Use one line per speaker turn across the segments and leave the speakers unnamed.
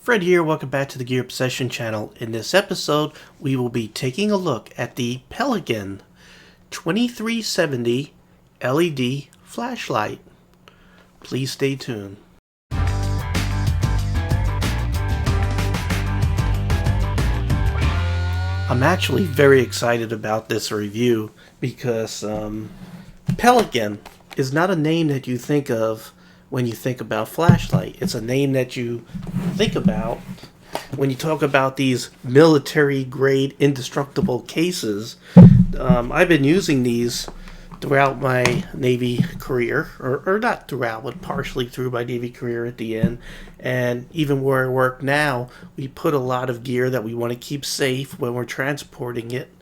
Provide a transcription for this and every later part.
Fred here, welcome back to the Gear Obsession channel. In this episode, we will be taking a look at the Pelican 2370 LED flashlight. Please stay tuned. I'm actually very excited about this review because Pelican is not a name that you think of when you think about flashlight. It's a name that you think about when you talk about these military grade indestructible cases. I've been using these throughout my Navy career, or not throughout, but partially through my Navy career at the end. And even where I work now, we put a lot of gear that we want to keep safe when we're transporting it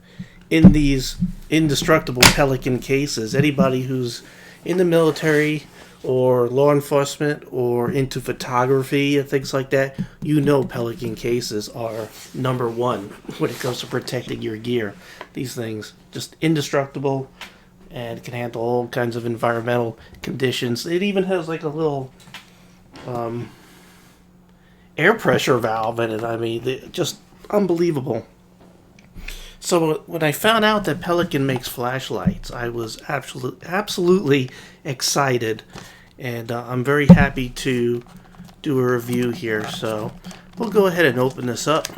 in these indestructible Pelican cases. Anybody who's in the military or law enforcement or into photography and things like that, you know Pelican cases are number one when it comes to protecting your gear. These things just indestructible and can handle all kinds of environmental conditions. It even has like a little air pressure valve in it. I mean, just unbelievable. So when I found out that Pelican makes flashlights, I was absolutely excited, and I'm very happy to do a review here. So we'll go ahead and open this up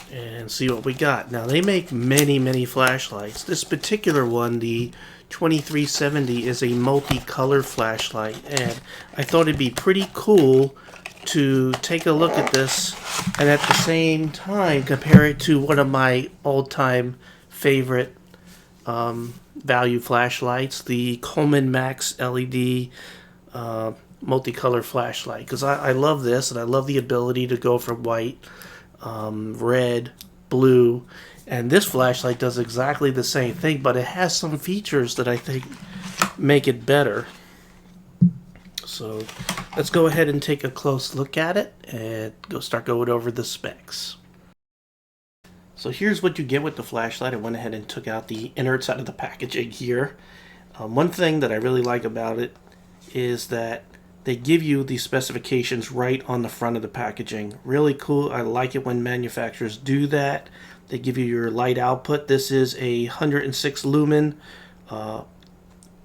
and see what we got. Now, they make many flashlights. This particular one, the 2370, is a multicolor flashlight, and I thought it'd be pretty cool to take a look at this and at the same time compare it to one of my all-time favorite value flashlights, the Coleman Max LED multicolor flashlight, because I love this, and I love the ability to go from white, red, blue, and this flashlight does exactly the same thing, but it has some features that I think make it better. So let's go ahead and take a close look at it and start going over the specs. So here's what you get with the flashlight. I went ahead and took out the innards out of the packaging here. One thing that I really like about it is that they give you the specifications right on the front of the packaging. Really cool. I like it when manufacturers do that. They give you your light output. This is a 106 lumen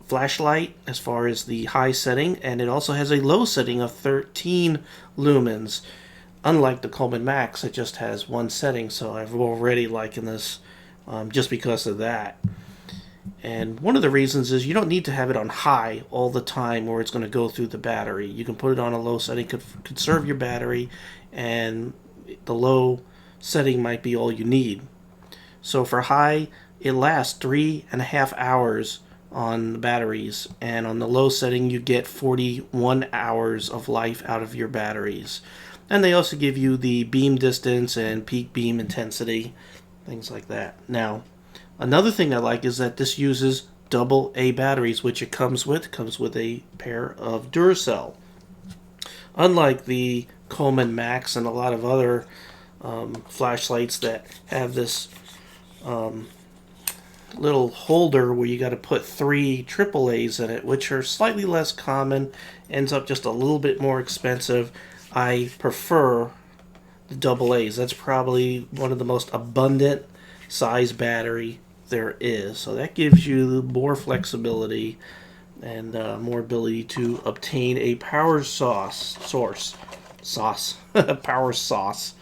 flashlight as far as the high setting, and it also has a low setting of 13 lumens. Unlike the Coleman Max, it just has one setting, so I've already likened this just because of that. And one of the reasons is you don't need to have it on high all the time where it's going to go through the battery. You can put it on a low setting, could conserve your battery, and the low setting might be all you need. So for high, it lasts 3.5 hours on the batteries, and on the low setting you get 41 hours of life out of your batteries. And they also give you the beam distance and peak beam intensity, things like that. Now, another thing I like is that this uses AA batteries, which it comes with a pair of Duracell. Unlike the Coleman Max and a lot of other flashlights that have this little holder where you got to put 3 AAAs in it, which are slightly less common, ends up just a little bit more expensive. I prefer the AA's. That's probably one of the most abundant size battery there is, so that gives you more flexibility and more ability to obtain a power source. Power sauce.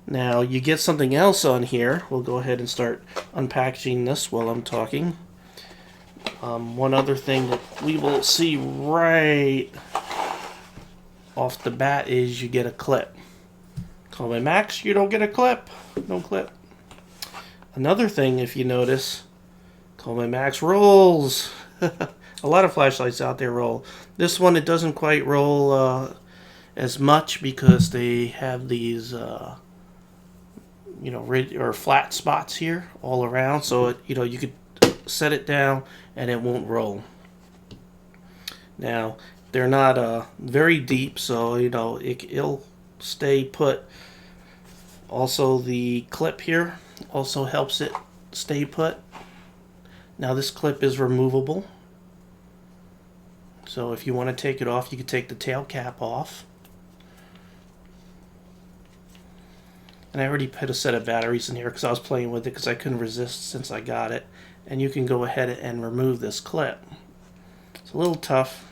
Now, you get something else on here. We'll go ahead and start unpackaging this while I'm talking. One other thing that we will see right off the bat is you get a clip. Coleman Max, you don't get a clip. No clip. Another thing, if you notice, Coleman Max rolls. A lot of flashlights out there roll. This one, it doesn't quite roll as much because they have these or flat spots here all around, so it, you could set it down and it won't roll. Now, they're not very deep, so it'll stay put. Also, the clip here also helps it stay put. Now, this clip is removable, so if you want to take it off, you can take the tail cap off. And I already put a set of batteries in here because I was playing with it because I couldn't resist since I got it. And you can go ahead and remove this clip. It's a little tough,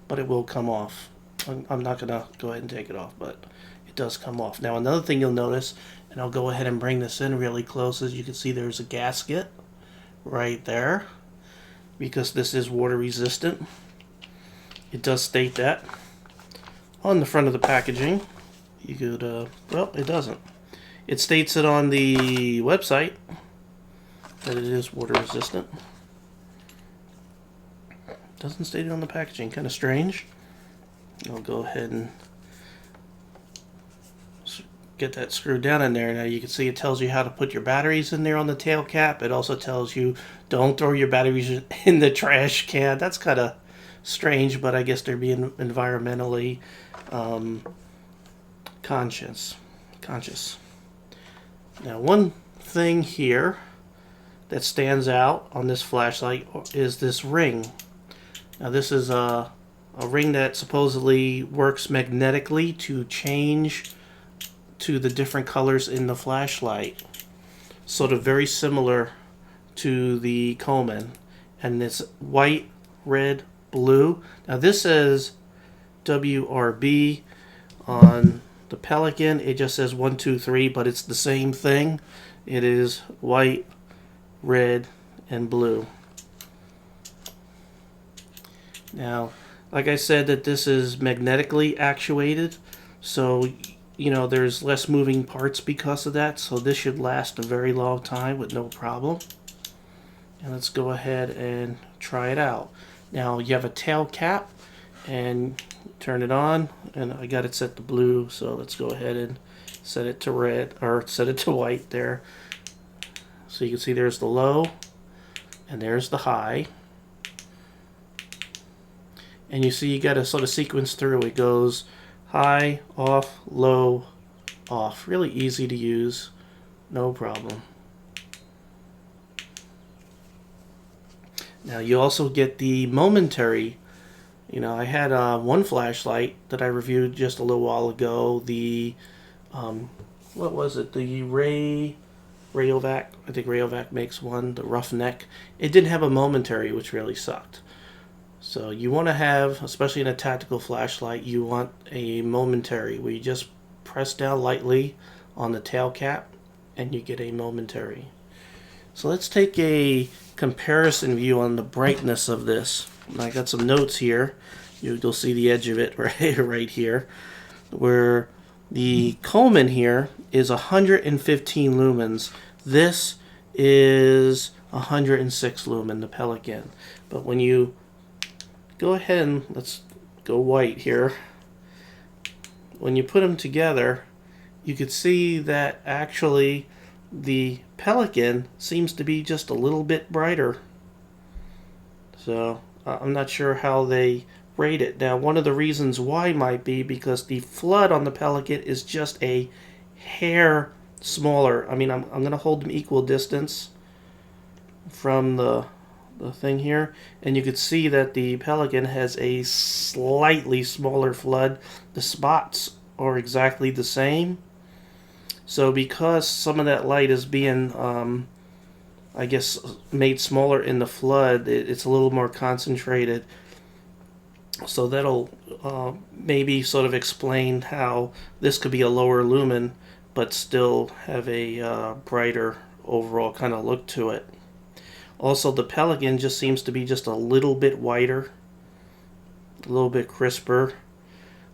but it will come off. I'm not going to go ahead and take it off, but it does come off. Now another thing you'll notice, and I'll go ahead and bring this in really close, as you can see there's a gasket right there because this is water resistant. It does state that on the front of the packaging. You could, well, it doesn't. It states it on the website that it is water resistant. Doesn't state it on the packaging. Kind of strange. I'll go ahead and get that screwed down in there. Now you can see it tells you how to put your batteries in there on the tail cap. It also tells you don't throw your batteries in the trash can. That's kind of strange, but I guess they're being environmentally conscious. Now one thing here that stands out on this flashlight is this ring. Now this is a ring that supposedly works magnetically to change to the different colors in the flashlight. Sort of very similar to the Coleman. And it's white, red, blue. Now this says WRB. On the Pelican it just says 1, 2, 3, but it's the same thing. It is white, red, and blue. Now, like I said, that this is magnetically actuated, so you know there's less moving parts because of that, so this should last a very long time with no problem. And let's go ahead and try it out. Now you have a tail cap and turn it on, and I got it set to blue, so let's go ahead and set it to red, or set it to white there. So you can see there's the low and there's the high. And you see you got to sort of sequence through. It goes high, off, low, off. Really easy to use, no problem. Now you also get the momentary. You know, I had one flashlight that I reviewed just a little while ago. The what was it? The Rayovac. I think Rayovac makes one. The Roughneck. It didn't have a momentary, which really sucked. So you want to have, especially in a tactical flashlight, you want a momentary where you just press down lightly on the tail cap and you get a momentary. So let's take a comparison view on the brightness of this. And I got some notes here. You'll see the edge of it right here, where the Coleman here is 115 lumens. This is 106 lumen, the Pelican. But when you go ahead and let's go white here, when you put them together, you could see that actually the Pelican seems to be just a little bit brighter. So I'm not sure how they rate it. Now one of the reasons why might be because the flood on the Pelican is just a hair smaller. I mean, I'm going to hold them equal distance from the thing here, and you could see that the Pelican has a slightly smaller flood. The spots are exactly the same. So because some of that light is being I guess made smaller in the flood, it's a little more concentrated. So that'll maybe sort of explain how this could be a lower lumen but still have a brighter overall kind of look to it. Also, the Pelican just seems to be just a little bit whiter, a little bit crisper.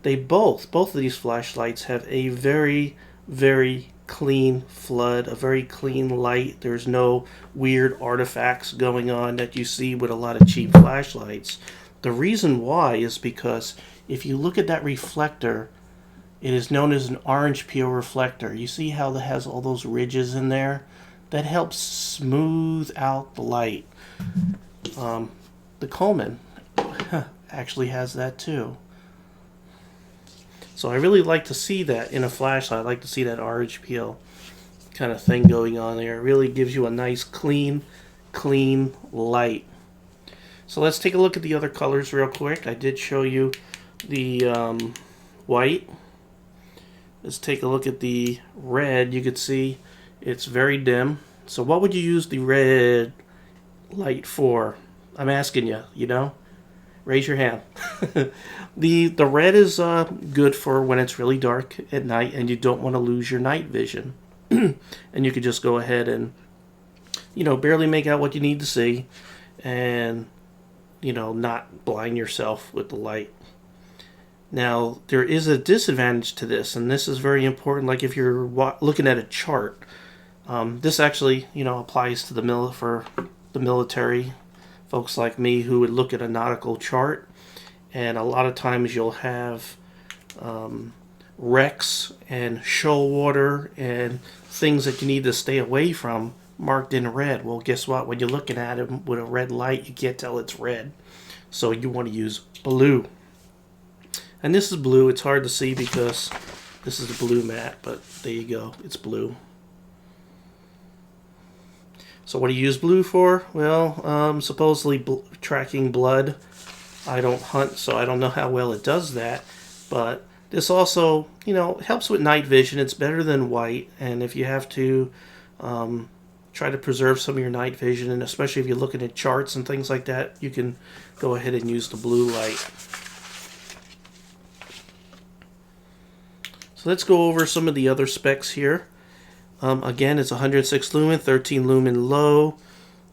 They both of these flashlights have a very, very clean flood, a very clean light. There's no weird artifacts going on that you see with a lot of cheap flashlights. The reason why is because if you look at that reflector, it is known as an orange peel reflector. You see how that has all those ridges in there? That helps smooth out the light. The Coleman actually has that too. So I really like to see that in a flashlight. I like to see that orange peel kind of thing going on there. It really gives you a nice clean light. So let's take a look at the other colors real quick. I did show you the white. Let's take a look at the red. You can see it's very dim. So what would you use the red light for? I'm asking you, you know? Raise your hand. The red is good for when it's really dark at night and you don't want to lose your night vision. And you could just go ahead and, you know, barely make out what you need to see and, you know, not blind yourself with the light. Now, there is a disadvantage to this, and this is very important. Like if you're looking at a chart, this actually, you know, applies to for the military folks like me who would look at a nautical chart, and a lot of times you'll have wrecks and shoal water and things that you need to stay away from marked in red. Well, guess what? When you're looking at it with a red light, you can't tell it's red. So you want to use blue. And this is blue. It's hard to see because this is a blue mat, but there you go. It's blue. So what do you use blue for? Well, supposedly tracking blood. I don't hunt, so I don't know how well it does that. But this also, you know, helps with night vision. It's better than white. And if you have to try to preserve some of your night vision, and especially if you're looking at charts and things like that, you can go ahead and use the blue light. So let's go over some of the other specs here. Again, it's 106 lumen, 13 lumen low,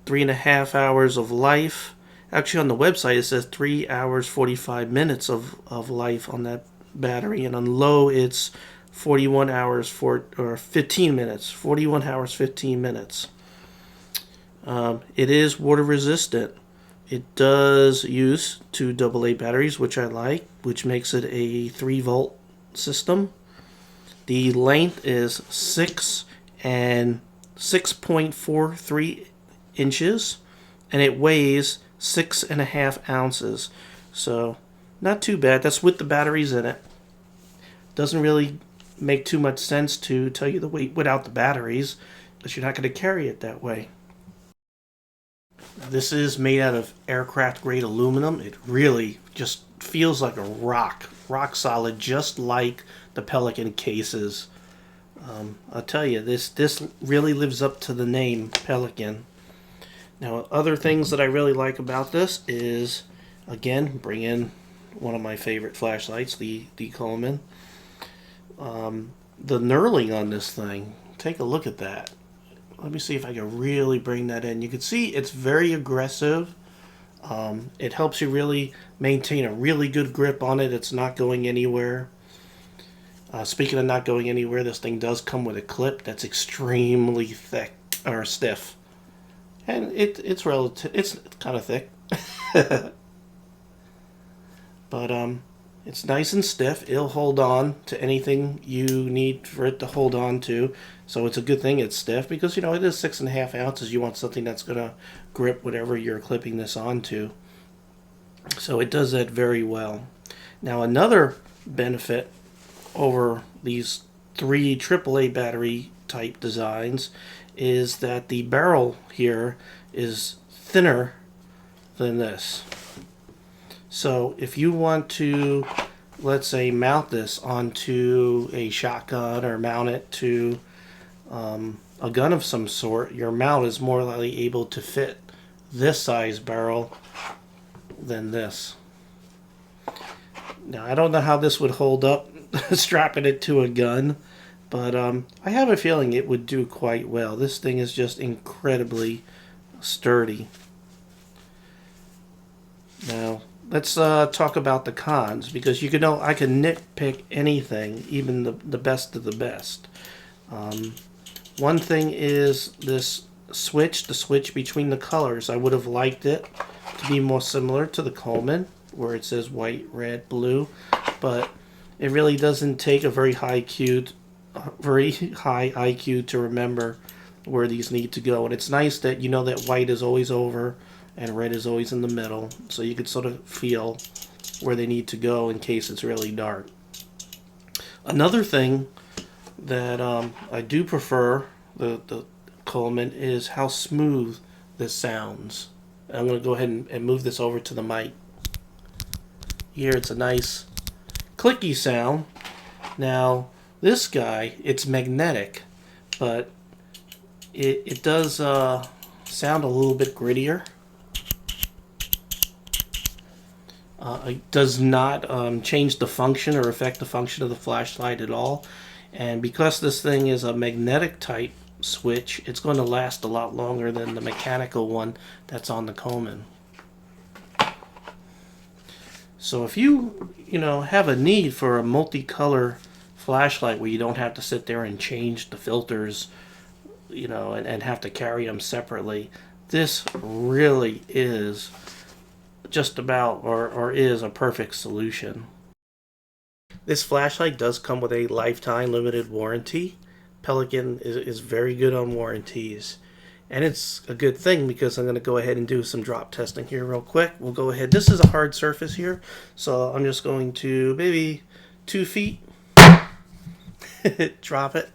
3.5 hours of life. Actually, on the website, it says 3 hours, 45 minutes of life on that battery. And on low, it's 41 hours or 15 minutes. 41 hours, 15 minutes. It is water resistant. It does use 2 AA batteries, which I like, which makes it a 3-volt system. The length is 6 and 6.43 inches, and it weighs 6.5 ounces. So not too bad. That's with the batteries in it. Doesn't really make too much sense to tell you the weight without the batteries, but you're not going to carry it that way. This is made out of aircraft grade aluminum. It really just feels like a rock solid, just like the Pelican cases. I'll tell you, this really lives up to the name Pelican. Now, other things that I really like about this is, again, bring in one of my favorite flashlights, the Coleman. The knurling on this thing, take a look at that. Let me see if I can really bring that in. You can see it's very aggressive. It helps you really maintain a really good grip on it. It's not going anywhere. Speaking of not going anywhere, this thing does come with a clip that's extremely thick or stiff, and it's kind of thick, but it's nice and stiff. It'll hold on to anything you need for it to hold on to. So it's a good thing it's stiff because, you know, it is 6.5 ounces. You want something that's gonna grip whatever you're clipping this onto. So it does that very well. Now, another benefit over these 3 AAA battery type designs is that the barrel here is thinner than this. So if you want to, let's say, mount this onto a shotgun or mount it to a gun of some sort, your mount is more likely able to fit this size barrel than this. Now, I don't know how this would hold up strapping it to a gun, but I have a feeling it would do quite well. This thing is just incredibly sturdy. Now, let's talk about the cons, because you know I can nitpick anything, even the best of the best. One thing is this switch, the switch between the colors. I would have liked it to be more similar to the Coleman, where it says white, red, blue, but it really doesn't take a very high IQ to remember where these need to go. And it's nice that you know that white is always over and red is always in the middle, so you can sort of feel where they need to go in case it's really dark. Another thing that I do prefer the Coleman is how smooth this sounds. I'm going to go ahead and move this over to the mic. Here it's a nice clicky sound. Now, This guy, it's magnetic, but it does sound a little bit grittier. It does not change the function or affect the function of the flashlight at all. And because this thing is a magnetic type switch, it's going to last a lot longer than the mechanical one that's on the Coleman. So if you have a need for a multicolor flashlight where you don't have to sit there and change the filters, and have to carry them separately, this really is just about or is a perfect solution. This flashlight does come with a lifetime limited warranty. Pelican is very good on warranties. And it's a good thing because I'm going to go ahead and do some drop testing here real quick. We'll go ahead. This is a hard surface here, so I'm just going to maybe 2 feet. Drop it.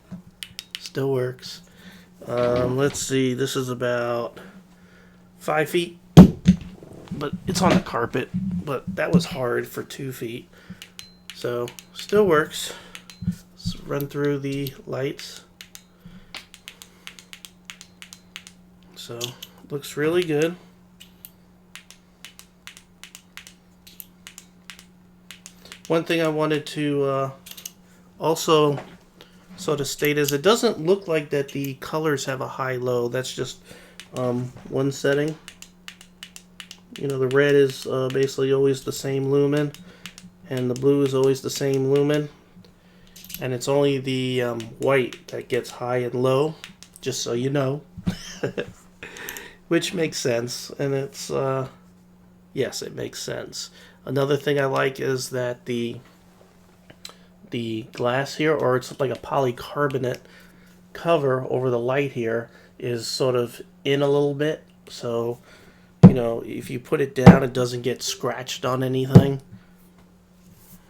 Still works. Let's see. This is about 5 feet. But it's on the carpet. But that was hard for 2 feet. So, still works. Let's run through the lights. So, looks really good. One thing I wanted to also sort of state is it doesn't look like that the colors have a high-low. That's just one setting. The red is basically always the same lumen, and the blue is always the same lumen. And it's only the white that gets high and low, just so you know. Which makes sense, and it's, yes, it makes sense. Another thing I like is that the glass here, or it's like a polycarbonate cover over the light here, is sort of in a little bit, so, if you put it down, it doesn't get scratched on anything.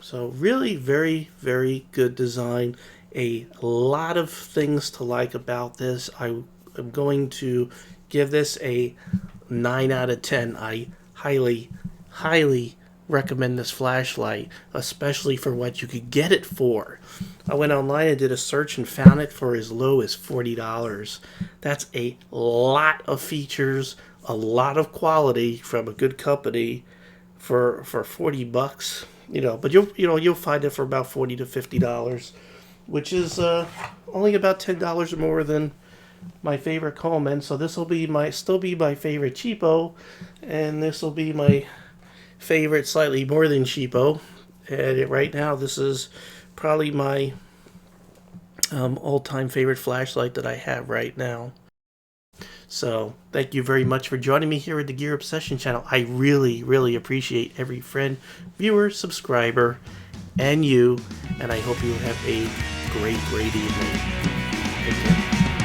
So really very, very good design. A lot of things to like about this. I am going to give this a 9 out of 10. I highly, highly recommend this flashlight, especially for what you could get it for. I went online and did a search and found it for as low as $40. That's a lot of features, a lot of quality from a good company for $40. But you'll find it for about $40 to $50, which is only about $10 more than my favorite Coleman. So this will still be my favorite cheapo, and this will be my favorite slightly more than cheapo. And right now, this is probably my all-time favorite flashlight that I have right now. So thank you very much for joining me here at the Gear Obsession channel. I really, really appreciate every friend, viewer, subscriber, and you. And I hope you have a great, great evening. Take care.